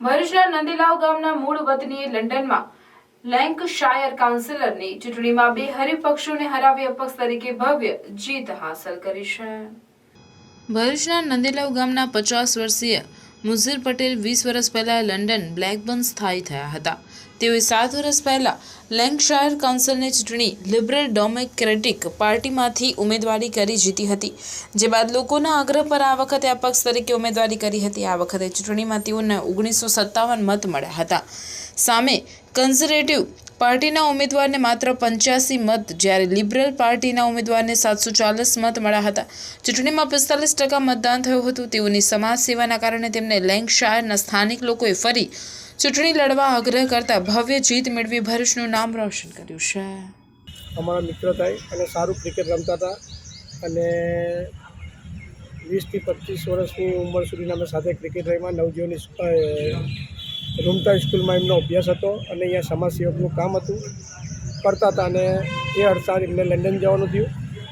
ભરૂચના નંદીલાવ ગામના મૂળ વતની લંડનમાં લેન્કશાયર કાઉન્સિલરની ચૂંટણીમાં બે હરીફ પક્ષોને હરાવી અપક્ષ તરીકે ભવ્ય જીત હાંસલ કરી છે। ભરૂચના નંદીલાવ ગામના 50 વર્ષીય મુઝીર પટેલ 20 વર્ષ પહેલા લંડન બ્લેકબર્ન સ્થાયી થયા હતા। તેઓએ 7 વર્ષ પહેલા લેન્કશાયર કાઉન્સિલની ચૂંટણી લિબરલ ડેમોક્રેટિક પાર્ટીમાંથી ઉમેદવારી કરી જીતી હતી, જે બાદ લોકોના આગ્રહ પર આ વખતે અપક્ષ તરીકે ઉમેદવારી કરી હતી। આ વખતે ચૂંટણીમાં તેઓને 1957 મત મળ્યા હતા। સામે કન્ઝર્વેટિવ પાર્ટીના ઉમેદવારને માત્ર 85 મત, જ્યારે લિબરલ પાર્ટીના ઉમેદવારને 740 મત મળ્યા હતા। ચૂંટણીમાં 45% મતદાન થયું હતું। તેઓની સમાજ સેવાના કારણે તેમને લેન્કશાયરના સ્થાનિક લોકોએ ફરી ચૂંટણી લડવા આગ્રહ કરતા ભવ્ય જીત મેળવી ભરૂચનું નામ રોશન કર્યું છે। અમારા મિત્ર થાય અને સારું ક્રિકેટ રમતા હતા અને 20 થી 25 વર્ષની ઉંમર સુધીના અમે સાથે ક્રિકેટ રમ્યા। નવજીવન રૂમતા સ્કૂલમાં એમનો અભ્યાસ હતો અને અહીંયા સમાજ સેવકનું કામ હતું કરતા હતા અને એ અરસાર એમને લંડન જવાનું થયું।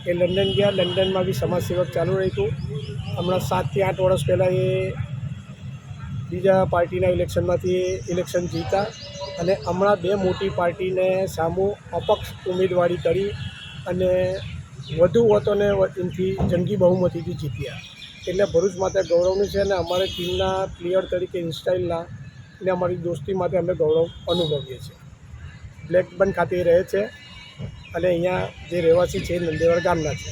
એ લંડન ગયા, લંડનમાં બી સમાજ સેવક ચાલુ રહ્યું। હમણાં 7 થી 8 વર્ષ પહેલાં એ બીજા પાર્ટીના ઇલેક્શનમાંથી ઇલેક્શન જીતા અને હમણાં બે મોટી પાર્ટીને સામું અપક્ષ ઉમેદવારી કરી અને વધુ વોટોને એનાથી જંગી બહુમતીથી જીત્યા। એટલે ભરૂચ માટે ગૌરવનું છે અને અમારી ટીમના પ્લેયર તરીકે ઇન્સ્ટાઇલના અને અમારી દોસ્તી માટે અમે ગૌરવ અનુભવીએ છીએ। બ્લેકબર્ન ખાતે રહે છે અને અહીંયા જે રહેવાસી છે નંદેવાડ ગામના છે।